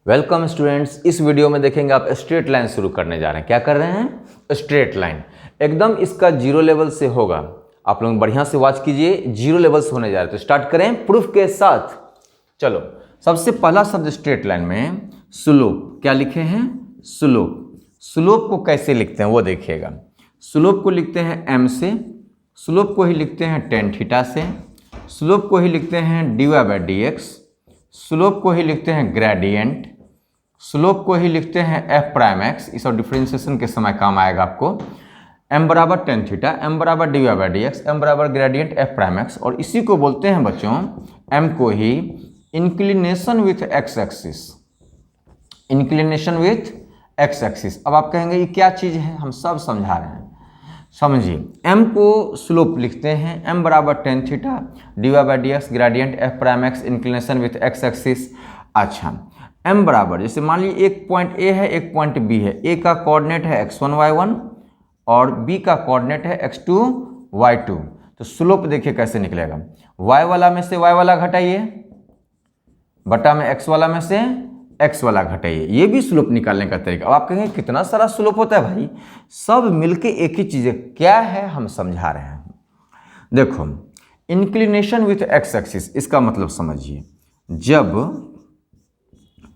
Welcome students. इस video में देखेंगे आप स्ट्रेट लाइन शुरू करने जा रहे हैं। क्या कर रहे हैं? Straight line. एकदम इसका जीरो लेवल से होगा। आप लोग बढ़िया से वॉच कीजिए, जीरो लेवल से होने जा रहे हैं। तो स्टार्ट करें प्रूफ के साथ। चलो, सबसे पहला शब्द स्ट्रेट लाइन में स्लोप। क्या लिखे हैं? स्लोप। स्लोप को कैसे लिखते हैं वो देखिएगा। स्लोप को लिखते हैं m से, स्लोप को ही लिखते हैं टेन थीटा से, स्लोप को ही लिखते हैं dy/dx, स्लोप को ही लिखते हैं ग्रेडियंट, स्लोप को ही लिखते हैं f'(x). इस और डिफरेंशिएशन के समय काम आएगा आपको। m बराबर टेन थीटा, m बराबर dy/dx, m बराबर ग्रेडियंट f'(x). और इसी को बोलते हैं बच्चों, m को ही inclination with x axis. Inclination with x axis. अब आप कहेंगे ये क्या चीज़ है? हम सब समझा रहे हैं, समझिए। m को स्लोप लिखते हैं, m बराबर tan theta, dy/dx, gradient f'(x), inclination with x axis. अच्छा, m बराबर, जैसे मान लीजिए एक पॉइंट A है, एक पॉइंट B है। A का कोऑर्डिनेट है x1 y1 और B का कोऑर्डिनेट है x2 y2। तो स्लोप देखिए कैसे निकलेगा। y वाला में से y वाला घटाइए, बटा में x वाला में से x वाला घटाइए। ये भी स्लोप निकालने का तरीका। अब आप कहेंगे कितना सारा स्लोप होता है भाई? सब मिलके एक ही चीज़ है। क्या है हम समझा रहे हैं। देखो, इंक्लिनेशन विथ x एक्सिस, इसका मतलब समझिए। जब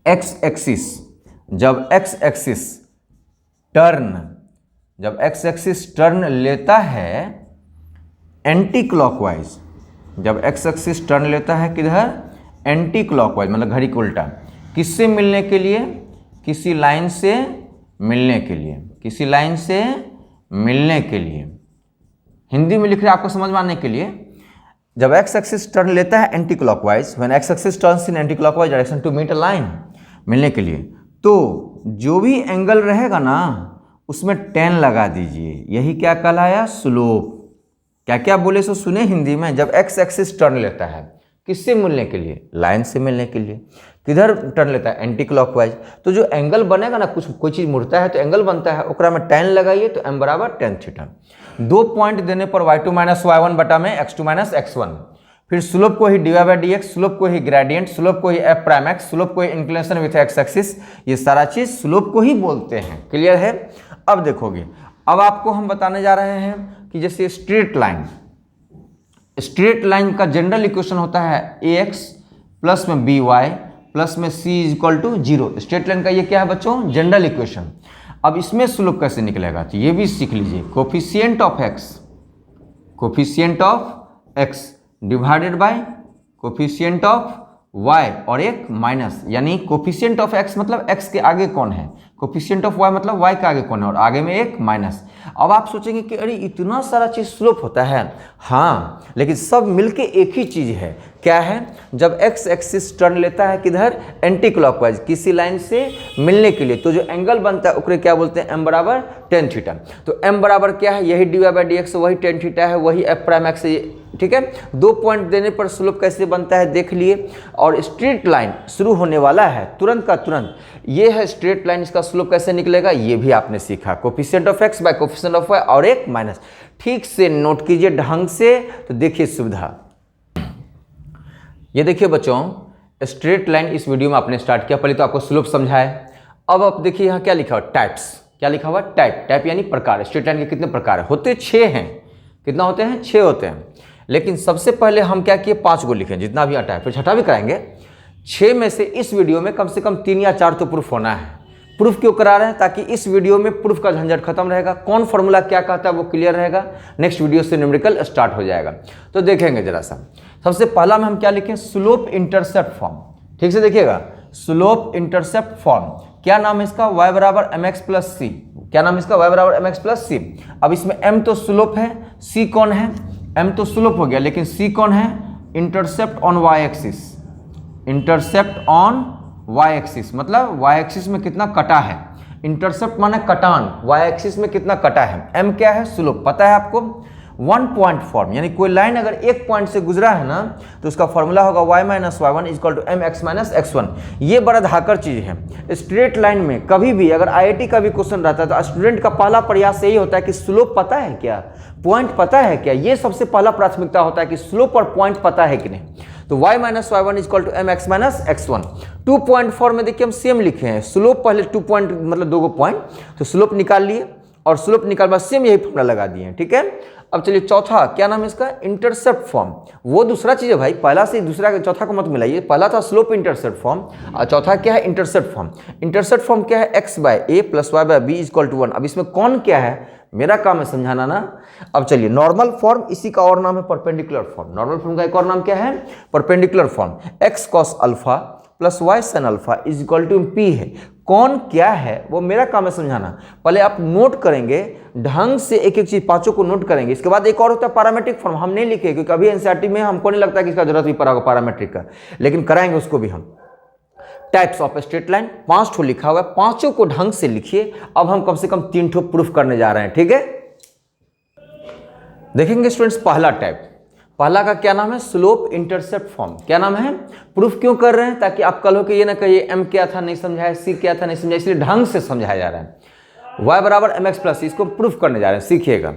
x एक्सिस टर्न लेता है एंटी क्लॉकवाइज, जब x एक्सिस टर्न लेता है किधर? एंटी क्लॉकवाइज, मतलब घड़ी को उल्टा। किससे मिलने के लिए? किसी लाइन से मिलने के लिए। किसी लाइन से मिलने के लिए। हिंदी में लिख रहे हैं आपको समझ में आने के लिए। जब x एक्सिस टर्न लेता है anti clockwise, when x axis turns in anti clockwise direction to meet a line, मिलने के लिए, तो जो भी एंगल रहेगा ना उसमें टेन लगा दीजिए। यही क्या कहलाया? स्लोप। क्या क्या बोले सो सुने हिंदी में। जब x एक्सिस टर्न लेता है किससे मिलने के लिए? लाइन से मिलने के लिए। किधर टर्न लेता है? Anti clockwise. तो जो एंगल बनेगा ना, कोई चीज़ मुड़ता है तो एंगल बनता है, ओकरा में टेन लगाइए तो m बराबर टेन थीटा। 2 पॉइंट देने पर y2 - y1 बटा में x2 - x1। फिर स्लोप को ही dy/dx, स्लोप को ही ग्रेडियंट, स्लोप को ही f'(x), स्लोप को ही इंक्लिनेशन विथ x एक्सिस। ये सारा चीज़ स्लोप को ही बोलते हैं। क्लियर है? अब देखोगे, अब आपको हम बताने जा रहे हैं कि जैसे स्ट्रेट लाइन, स्ट्रेट लाइन का जनरल इक्वेशन होता है ax प्लस में by प्लस में c = 0। स्ट्रेट लाइन का ये क्या है बच्चों? General equation. अब इसमें स्लोप कैसे निकलेगा तो ये भी सीख लीजिए। Coefficient of x divided by coefficient of y और एक माइनस, यानी कोफिशिएंट ऑफ x मतलब x के आगे कौन है, कोफिशिएंट ऑफ y मतलब y के आगे कौन है, और आगे में एक माइनस। अब आप सोचेंगे कि अरे इतना सारा चीज़ स्लोप होता है। हाँ, लेकिन सब मिलके एक ही चीज़ है। क्या है? जब x एक्सिस टर्न लेता है किधर? एंटी क्लॉकवाइज, किसी लाइन से मिलने के लिए, तो जो एंगल बनता है उसे क्या बोलते हैं? m बराबर टेन थीटा। तो m बराबर क्या है? यही dy/dx, वही टेन थीटा है, वही f'(x) है। ठीक है, 2 पॉइंट देने पर स्लोप कैसे बनता है देख लिए। और स्ट्रेट लाइन शुरू होने वाला है तुरंत का तुरंत। ये है स्ट्रेट लाइन, इसका स्लोप कैसे निकलेगा ये भी आपने सीखा। Coefficient of x bye coefficient of y और एक माइनस। ठीक से नोट कीजिए ढंग से, तो देखिए सुविधा। ये देखिए बच्चों, स्ट्रेट लाइन इस वीडियो में आपने स्टार्ट किया। पहले तो आपको स्लोप समझाए। अब आप देखिए यहाँ क्या लिखा हुआ? टाइप्स। क्या लिखा हुआ? टाइप। टाइप यानी प्रकार। स्ट्रेट लाइन के कितने प्रकार होते? 6 हैं। कितना होते हैं? 6 होते हैं। लेकिन सबसे पहले हम क्या किए? 5 को लिखें, जितना भी आता है, फिर छठा भी कराएंगे। 6 में से इस वीडियो में कम से कम 3 या 4 तो प्रूफ होना है। प्रूफ क्यों करा रहे हैं? ताकि इस वीडियो में प्रूफ का झंझट खत्म रहेगा। कौन फॉर्मूला क्या कहता है वो क्लियर रहेगा। नेक्स्ट वीडियो से न्यूमेरिकल स्टार्ट हो जाएगा। तो देखेंगे जरा सा। सबसे पहला में हम क्या लिखें? Slope intercept form. ठीक से देखिएगा, स्लोप इंटरसेप्ट फॉर्म। क्या नाम है इसका? y बराबर mx प्लस c। क्या नाम है इसका? y बराबर mx प्लस c। अब इसमें m तो स्लोप है, c कौन है? m तो स्लोप हो गया, लेकिन c कौन है? Intercept on y axis. Intercept on y axis मतलब y एक्सिस में कितना कटा है। इंटरसेप्ट माने कटान, y एक्सिस में कितना कटा है। m क्या है? स्लोप। पता है आपको? 1 पॉइंट फॉर्म, यानी कोई लाइन अगर एक पॉइंट से गुजरा है ना तो उसका फॉर्मूला होगा y - y1 = mx - x1। ये बड़ा धाकर चीज़ है। स्ट्रेट लाइन में कभी भी अगर IIT का भी क्वेश्चन रहता है तो स्टूडेंट का पहला प्रयास यही होता है कि स्लोप पता है क्या, पॉइंट पता है क्या। ये सबसे पहला प्राथमिकता होता है कि स्लोप और पॉइंट पता है कि नहीं। तो y minus y one is equal to m x minus x one. 2.4 में देखिए हम सेम लिखे हैं, स्लोप पहले 2 पॉइंट मतलब 2 पॉइंट, तो स्लोप निकाल लिए और स्लोप निकाल बाद सेम यही फॉर्मूला लगा दिए हैं, ठीक है। अब चलिए चौथा, क्या नाम है इसका, इंटरसेप्ट फॉर्म। वो दूसरा चीज है भाई, पहला से दूसरा का चौथा को मत मिलाइए, पहला था स्लोप इंटरसेप्ट फॉर्म और चौथा क्या है, इंटरसेप्ट फॉर्म। इंटरसेप्ट फॉर्म क्या है, x by a plus y by b is equal to 1। अब इसमें कौन क्या है, मेरा काम है समझाना ना। अब चलिए नॉर्मल फॉर्म, इसी का और नाम है परपेंडिकुलर फॉर्म। नॉर्मल फॉर्म का एक और नाम क्या है, perpendicular form. X cos alpha plus y sin alpha is equal to p है। कौन क्या है वो मेरा काम है समझाना। पहले आप नोट करेंगे ढंग से, एक एक चीज पांचों को नोट करेंगे। इसके बाद एक और होता है पैरामेट्रिक फॉर्म, हम नहीं लिखे क्योंकि अभी एनसीईआरटी में हमको नहीं लगता कि इसका जरूरत भी पड़ा होगा पैरामेट्रिक का, लेकिन कराएंगे उसको भी हम। टाइप्स ऑफ स्ट्रेट लाइन 5 ठो लिखा हुआ है, पांचों को ढंग से लिखिए। अब हम कम से कम 3 ठो प्रूफ करने जा रहे हैं, ठीक है। देखेंगे स्टूडेंट्स, पहला टाइप, पहला का क्या नाम है, स्लोप इंटरसेप्ट फॉर्म। क्या नाम है, प्रूफ क्यों कर रहे हैं, ताकि आप कल हो के ये ना कहिए एम क्या था नहीं समझाया, सी क्या था नहीं समझाया, इसलिए ढंग से समझाया जा रहा है। y बराबर एम एक्स प्लस, इसको प्रूफ करने जा रहे हैं, सीखिएगा।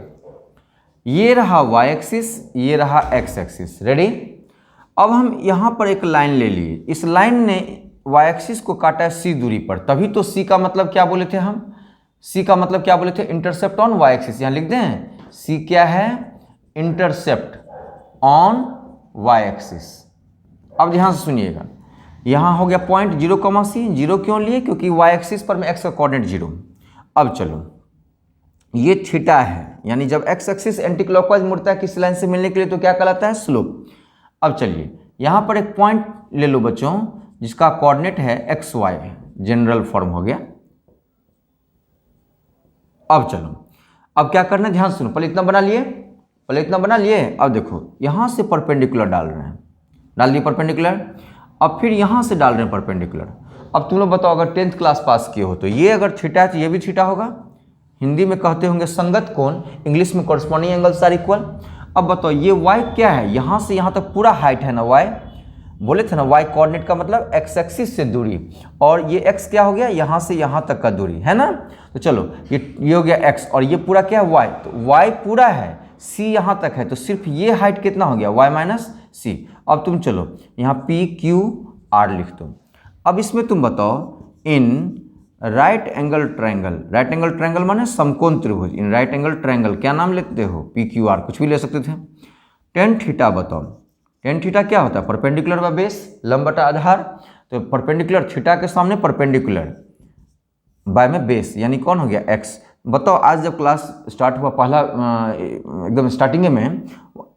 ये रहा y एक्सिस, ये रहा x एक्सिस, रेडी। अब हम यहां पर एक लाइन ले लिए, इस लाइन ने y एक्सिस को काटा है c दूरी पर, तभी तो c का मतलब क्या बोले थे हम, c का मतलब क्या बोले थे, इंटरसेप्ट ऑन y एक्सिस। यहां लिख दें, c क्या है, इंटरसेप्ट ऑन y एक्सिस। अब ध्यान से सुनिएगा, यहां हो गया पॉइंट 0, c। 0 क्यों लिए, क्योंकि y एक्सिस पर में x का कोऑर्डिनेट 0। अब चलो, ये थीटा है, यानी जब x एक्सिस एंटी क्लॉकवाइज मुड़ता है किसी लाइन से मिलने के लिए तो क्या कहलाता है, स्लोप। अब चलिए यहां पर एक पॉइंट ले लो बच्चों, जिसका कोऑर्डिनेट है एक्स वाई, जनरल फॉर्म हो गया। अब चलो, अब क्या करना है, ध्यान सुनो, पहले इतना बना लिए, पहले इतना बना लिए। अब देखो यहां से परपेंडिकुलर डाल रहे हैं, डाल दिए परपेंडिकुलर। अब फिर यहां से डाल रहे हैं परपेंडिकुलर। अब तुम लोग बताओ, अगर 10th क्लास पास किए हो तो ये अगर थीटा है तो ये भी थीटा होगा। हिंदी में कहते होंगे संगत कोण, इंग्लिश में कॉरस्पॉन्डिंग एंगल्स आर इक्वल। अब बताओ ये y क्या है, यहां से यहां तक पूरा हाइट है ना y, बोले थे ना y कोऑर्डिनेट का मतलब x एक्सिस से दूरी, और ये x क्या हो गया, यहां से यहां तक का दूरी है ना। तो चलो ये हो गया x और ये पूरा क्या है y, तो y पूरा है, c यहां तक है, तो सिर्फ ये हाइट कितना हो गया, y माइनस सी। अब तुम चलो यहाँ p q r लिख दो। अब इसमें तुम बताओ, in right angle triangle, right angle triangle माने समकोण त्रिभुज, इन राइट एंगल ट्रायंगल क्या नाम लेते हो, पी क्यू आर, कुछ भी ले सकते थे। टेन थीटा बताओ, टेन थीटा क्या होता है, परपेंडिकुलर बा बेस, लंब बटा आधार। तो परपेंडिकुलर थीटा के सामने परपेंडिकुलर बाय में बेस, यानी कौन हो गया, एक्स। बताओ आज जब क्लास स्टार्ट हुआ पहला एकदम स्टार्टिंग में,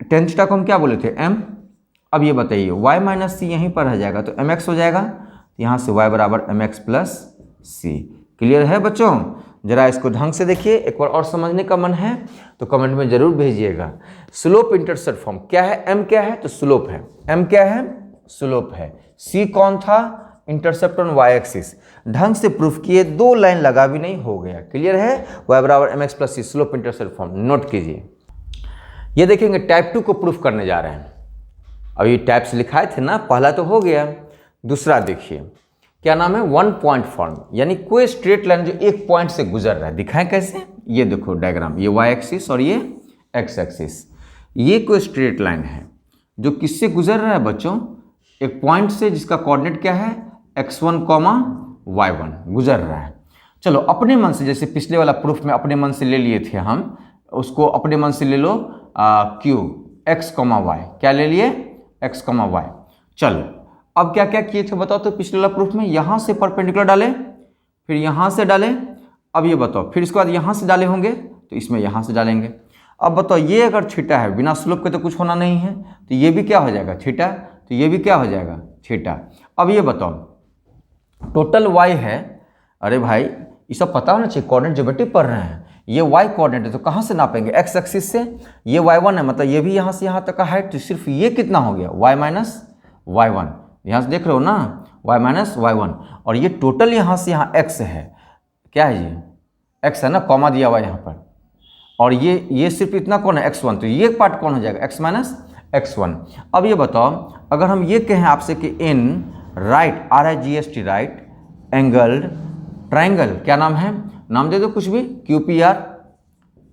टेन थीटा को हम क्या बोले थे, एम। अब ये बताइए y माइनस सी यहीं पर रह जाएगा तो एम एक्स हो जाएगा, यहाँ से y बराबर एम एक्स प्लस सी। क्लियर है बच्चों, जरा इसको ढंग से देखिए, एक बार और समझने का मन है तो कमेंट में जरूर भेजिएगा। स्लोप इंटरसेप्ट फॉर्म क्या है, m क्या है तो स्लोप है, m क्या है स्लोप है, c कौन था, इंटरसेप्ट ऑन y एक्सिस। ढंग से प्रूफ किए, 2 लाइन लगा भी नहीं, हो गया। क्लियर है, y बराबर एम एक्स प्लस सी, स्लोप इंटरसेप्ट फॉर्म नोट कीजिए। ये देखेंगे टाइप 2 को प्रूफ करने जा रहे हैं। अभी टाइप्स लिखाए थे ना, पहला तो हो गया, दूसरा देखिए क्या नाम है, 1 पॉइंट फॉर्म, यानी कोई स्ट्रेट लाइन जो एक पॉइंट से गुजर रहा है। दिखाएं कैसे, ये देखो डायग्राम, ये y एक्सिस और ये x एक्सिस, ये कोई स्ट्रेट लाइन है जो किससे गुजर रहा है बच्चों, एक पॉइंट से जिसका कोऑर्डिनेट क्या है, x1, y1 गुजर रहा है। चलो अपने मन से, जैसे पिछले वाला प्रूफ में अपने मन से ले लिए थे हम, उसको अपने मन से ले लो, q x, y, क्या ले लिए, x, y। चलो अब क्या क्या किए थे बताओ तो पिछले वाला प्रूफ में, यहां से परपेंडिकुलर डाले, फिर यहां से डाले। अब ये बताओ, फिर इसके बाद यहां से डाले होंगे तो इसमें यहां से डालेंगे। अब बताओ ये अगर थीटा है, बिना स्लोप के तो कुछ होना नहीं है, तो ये भी क्या हो जाएगा थीटा, तो ये भी क्या हो जाएगा थीटा। अब ये बताओ टोटल y है, अरे भाई ये सब पता होना चाहिए, कोऑर्डिनेट ज्योमेट्री पढ़ रहे हैं। ये y कोऑर्डिनेट है तो कहाँ से नापेंगे, x एक्सिस से। ये y1 है, मतलब ये भी यहाँ से यहाँ तक का हाइट, तो सिर्फ ये कितना हो गया, y माइनस y1। यहाँ से देख रहे हो ना, y माइनस y1, और ये टोटल यहाँ से यहाँ x है, क्या है ये x है ना, कॉमा दिया हुआ यहाँ पर, और ये सिर्फ इतना कौन है, x1, तो ये पार्ट कौन हो जाएगा, x माइनस x1। अब ये बताओ, अगर हम ये कहें आपसे कि in right, RIGST right angled triangle, क्या नाम है, नाम दे दो कुछ भी, QPR,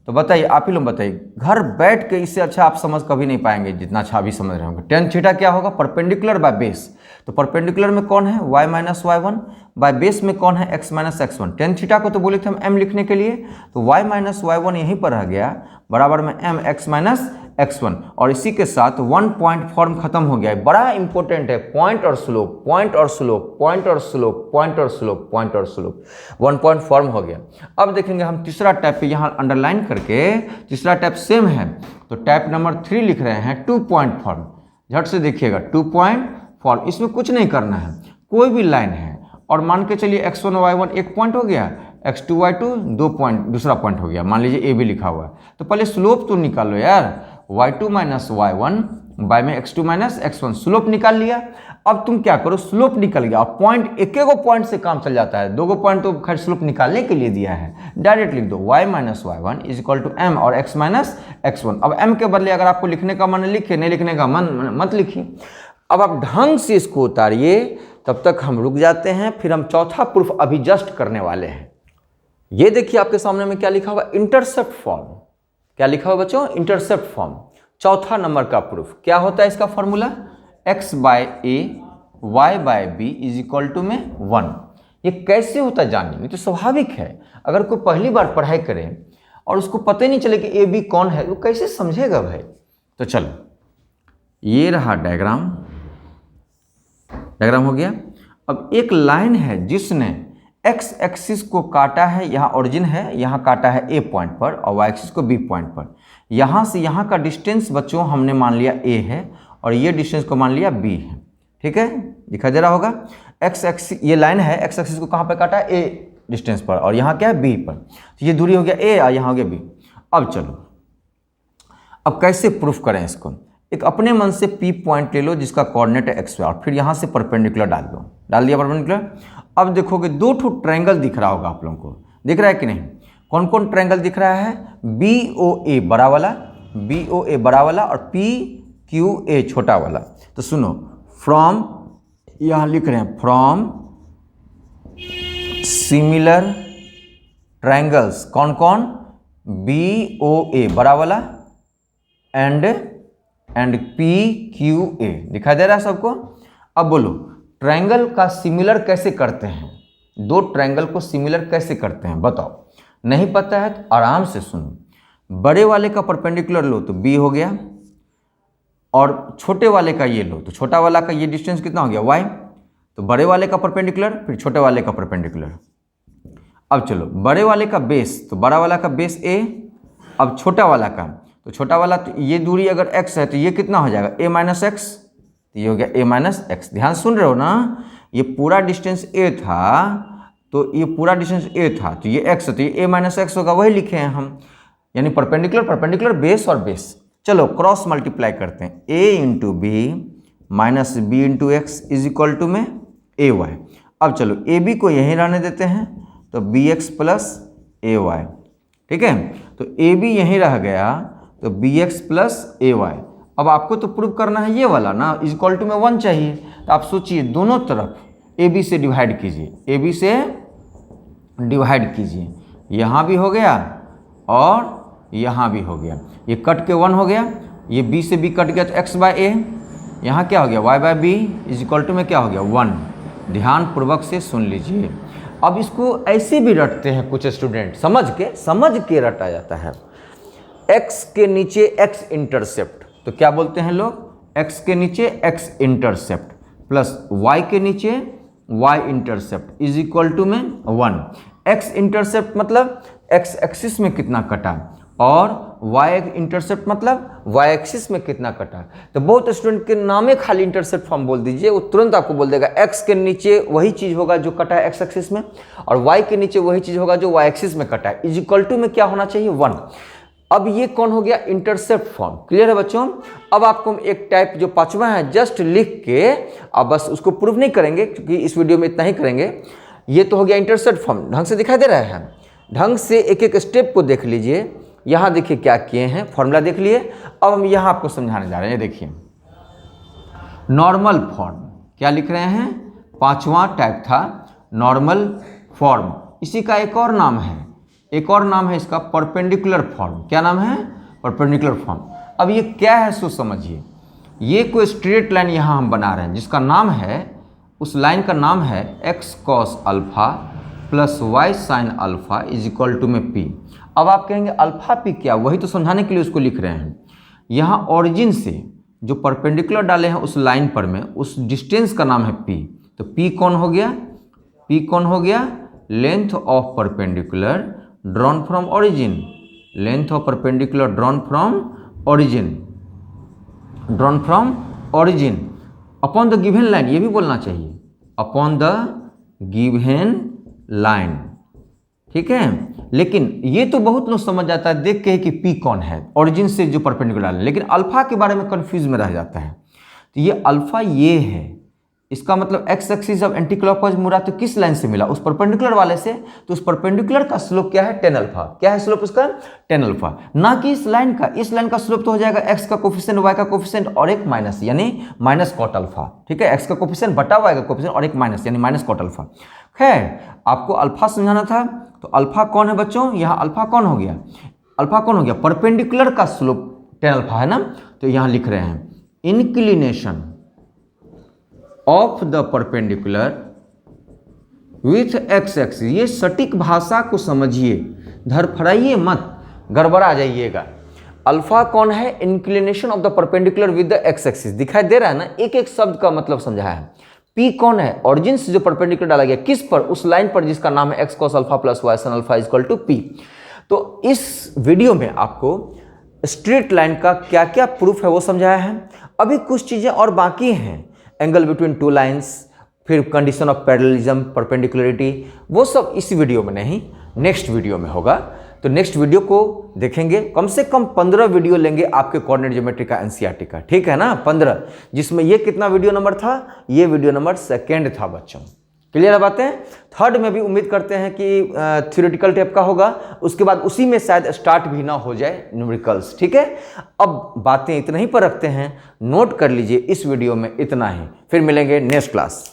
तो बताइए, आप ही लोग बताइए, घर बैठ के इससे अच्छा आप समझ कभी नहीं पाएंगे जितना अच्छा अभी समझ रहे होंगे। टेन थीटा क्या होगा? Perpendicular by base. तो परपेंडिकुलर में कौन है? y minus y one. By base में कौन है? x minus x one. Tan theta को तो बोले थे हम m लिखने के लिए, तो y माइनस वाई वन यहीं पर रह गया, बराबर में m x minus x one. और इसी के साथ वन पॉइंट फॉर्म खत्म हो गया है। बड़ा इंपॉर्टेंट है, पॉइंट और स्लोप, पॉइंट और स्लोप, पॉइंट और स्लोप, पॉइंट और स्लोप, पॉइंट और स्लोप, वन पॉइंट फॉर्म हो गया। अब देखेंगे हम तीसरा टाइप पे, यहाँ अंडरलाइन करके तीसरा टाइप सेम है, तो टाइप नंबर 3 लिख रहे हैं, टू पॉइंट फॉर्म। झट से देखिएगा, टू पॉइंट फॉर्म, इसमें कुछ नहीं करना है, कोई भी लाइन है और मान के चलिए x1 y1 एक पॉइंट हो गया, x2 y2 दो पॉइंट, दूसरा पॉइंट हो गया, मान लीजिए ए भी लिखा हुआ है, तो पहले स्लोप तो निकालो यार, y2 माइनस y1 बाय में x2 माइनस x1, स्लोप निकाल लिया। अब तुम क्या करो, स्लोप निकल गया, और पॉइंट एक एक पॉइंट से काम चल जाता है, दो पॉइंट तो खैर स्लोप निकालने के लिए दिया है, डायरेक्ट लिख दो y minus y1 is equal to m और x माइनस x1। अब m के बदले अगर आपको लिखने का मन लिखिए, नहीं लिखने का मन मत लिखिए। अब आप ढंग से इसको उतारिए, तब तक हम रुक जाते हैं, फिर हम चौथा प्रूफ अभी जस्ट करने वाले हैं। ये देखिए आपके सामने में क्या लिखा हुआ, इंटरसेप्ट फॉर्म। क्या लिखा हुआ बच्चों? Intercept form. चौथा नंबर का प्रूफ क्या होता है इसका formula? x by a y by b is equal to में 1। ये कैसे होता है जानिए, तो स्वाभाविक है, अगर कोई पहली बार पढ़ाई करे और उसको पता ही नहीं चले कि ए बी कौन है, वो कैसे समझेगा भाई? तो चलो, ये रहा डायग्राम, डायग्राम हो गया। अब एक लाइन है जिसने x एक्सिस को काटा है, यहाँ ओरिजिन है, यहाँ काटा है a पॉइंट पर, और y एक्सिस को b पॉइंट पर। यहाँ से यहाँ का डिस्टेंस बच्चों हमने मान लिया a है, और ये डिस्टेंस को मान लिया b है। ठीक है, दिखाई दे रहा होगा। x एक्सिस, ये लाइन है, x एक्सिस को कहाँ पर काटा है? a डिस्टेंस पर, और यहाँ क्या है? b पर। तो ये दूरी हो गया a और यहाँ हो गया b। अब चलो, अब कैसे प्रूफ करें इसको? एक अपने मन से P पॉइंट ले लो जिसका कोऑर्डिनेट है XY, और फिर यहाँ से परपेंडिकुलर डाल दो। डाल दिया परपेंडिकुलर। अब देखोगे दो ठो ट्रायंगल दिख रहा होगा आप लोगों को, दिख रहा है कि नहीं? कौन कौन ट्रायंगल दिख रहा है? BOA बड़ा वाला, BOA बड़ा वाला, और PQA छोटा वाला। तो सुनो, फ्रॉम, यहाँ लिख रहे हैं फ्रॉम सिमिलर ट्रायंगल्स, कौन कौन? BOA बड़ा वाला एंड PQA। दिखाई दे रहा है सबको? अब बोलो, ट्रायंगल का सिमिलर कैसे करते हैं? दो ट्रायंगल को सिमिलर कैसे करते हैं बताओ? नहीं पता है तो आराम से सुनो। बड़े वाले का परपेंडिकुलर लो तो B हो गया, और छोटे वाले का ये लो तो छोटा वाला का ये डिस्टेंस कितना हो गया? Y। तो बड़े वाले का परपेंडिकुलर, फिर छोटे वाले का परपेंडिकुलर। अब चलो, बड़े वाले का बेस, तो बड़ा वाला का बेस A, अब छोटा वाला का, तो छोटा वाला, तो ये दूरी अगर x है तो ये कितना हो जाएगा? a माइनस एक्स, तो ये हो गया a माइनस एक्स। ध्यान सुन रहे हो ना? ये पूरा डिस्टेंस a था, तो ये पूरा डिस्टेंस a था, तो ये x है, तो ये a माइनस एक्स होगा, वही लिखे हैं हम, यानी परपेंडिकुलर परपेंडिकुलर, बेस और बेस। चलो क्रॉस मल्टीप्लाई करते हैं, a into b minus b into x is equal to में ay। अब चलो ए बी को यहीं रहने देते हैं, तो बी एक्स प्लस ए वाई। ठीक है, तो ए बी यहीं रह गया, तो बी एक्स प्लस ए वाई। अब आपको तो प्रूव करना है ये वाला ना, इज इक्वल टू में 1 चाहिए, तो आप सोचिए दोनों तरफ ए बी से डिवाइड कीजिए, ए बी से डिवाइड कीजिए, यहाँ भी हो गया और यहाँ भी हो गया, ये कट के 1 हो गया, ये b से b कट गया तो x बाय ए, यहाँ क्या हो गया y by b is equal to में क्या हो गया 1। ध्यान पूर्वक से सुन लीजिए। अब इसको ऐसे भी रटते हैं कुछ स्टूडेंट, समझ के रटा जाता है। x के नीचे x इंटरसेप्ट, तो क्या बोलते हैं लोग? x के नीचे x इंटरसेप्ट प्लस y के नीचे y intercept is equal to में 1। x इंटरसेप्ट मतलब x एक्सिस में कितना कटा, और y इंटरसेप्ट मतलब y एक्सिस में कितना कटा। तो बहुत स्टूडेंट के नामे खाली इंटरसेप्ट फॉर्म बोल दीजिए, वो तुरंत आपको बोल देगा x के नीचे वही चीज़ होगा जो कटा है x एक्सिस में, और y के नीचे वही चीज़ होगा जो y एक्सिस में कटा है, इज इक्वल टू में क्या होना चाहिए 1। अब ये कौन हो गया? Intercept form. क्लियर है बच्चों? अब आपको एक टाइप जो 5वां है जस्ट लिख के, अब बस उसको प्रूव नहीं करेंगे क्योंकि इस वीडियो में इतना ही करेंगे। ये तो हो गया इंटरसेप्ट फॉर्म, ढंग से दिखाई दे रहा है? ढंग से एक एक स्टेप को देख लीजिए। यहाँ देखिए क्या किए हैं, फॉर्मूला देख लिए। अब हम यहाँ आपको समझाने जा रहे हैं। ये देखिए नॉर्मल फॉर्म, क्या लिख रहे हैं? 5वां टाइप था नॉर्मल फॉर्म। इसी का एक और नाम है, एक और नाम है इसका परपेंडिकुलर फॉर्म। क्या नाम है? Perpendicular form. अब ये क्या है सो समझिए। ये कोई स्ट्रेट लाइन यहाँ हम बना रहे हैं जिसका नाम है, उस लाइन का नाम है x cos alpha plus y sin alpha is equal to में p। अब आप कहेंगे अल्फा p क्या? वही तो समझाने के लिए उसको लिख रहे हैं। यहाँ ऑरिजिन से जो परपेंडिकुलर डाले हैं उस लाइन पर में, उस डिस्टेंस का नाम है p। तो p कौन हो गया? p कौन हो गया? Length of perpendicular drawn from origin. Length of perpendicular drawn from origin, drawn from origin upon the given line. ये भी बोलना चाहिए, अपॉन द गिवन लाइन। ठीक है, लेकिन ये तो बहुत लोग समझ जाता है देख के कि पी कौन है, ऑरिजिन से जो परपेंडिकुलर है, लेकिन अल्फा के बारे में कंफ्यूज में रह जाता है। तो ये अल्फा ये है, इसका मतलब एक्स एक्सिस अब एंटी क्लॉकवाइज मुड़ा तो किस लाइन से मिला? उस परपेंडिकुलर वाले से। तो उस परपेंडिकुलर का स्लोप क्या है? Tan alpha. क्या है स्लोप उसका? Tan alpha. ना कि इस लाइन का। इस लाइन का स्लोप तो हो जाएगा एक्स का कोफिशिएंट, वाई का कोफिशिएंट और एक माइनस, यानी माइनस कॉट अल्फा। ठीक है, एक्स का कोफिशिएंट बटा वाई का कोफिशिएंट और एक माइनस, यानी माइनस कॉट अल्फा। खैर, आपको अल्फा समझाना था, तो अल्फा कौन है बच्चों? यहाँ अल्फा कौन हो गया? अल्फा कौन हो गया? परपेंडिकुलर का स्लोप टेन अल्फा है ना। तो यहाँ लिख रहे हैं inclination of the perpendicular with x axis. ये सटीक भाषा को समझिए, धरफड़ाइए मत, गड़बड़ा जाइएगा। अल्फा कौन है? Inclination of the perpendicular with the x axis. दिखाई दे रहा है ना, एक एक शब्द का मतलब समझाया है। पी कौन है? ऑरिजिन से जो परपेंडिकुलर डाला गया, किस पर? उस लाइन पर जिसका नाम है x cos alpha plus y sin alpha equal to p. तो इस वीडियो में आपको स्ट्रेट लाइन का क्या क्या प्रूफ है वो समझाया है। अभी कुछ चीजें और बाकी हैं, एंगल बिटवीन टू लाइंस, फिर कंडीशन ऑफ पैरेललिज्म, परपेंडिकुलरिटी, वो सब इस वीडियो में नहीं, नेक्स्ट वीडियो में होगा। तो नेक्स्ट वीडियो को देखेंगे, कम से कम 15 वीडियो लेंगे आपके कोऑर्डिनेट ज्योमेट्री का एनसीईआरटी का। ठीक है ना, 15, जिसमें ये कितना वीडियो नंबर था? ये वीडियो नंबर 2 था बच्चों। क्लियर है बातें? 3rd में भी उम्मीद करते हैं कि थ्योरेटिकल टाइप का होगा, उसके बाद उसी में शायद स्टार्ट भी ना हो जाए न्यूमेरिकल्स। ठीक है, अब बातें इतना ही पर रखते हैं, नोट कर लीजिए इस वीडियो में इतना ही, फिर मिलेंगे नेक्स्ट क्लास।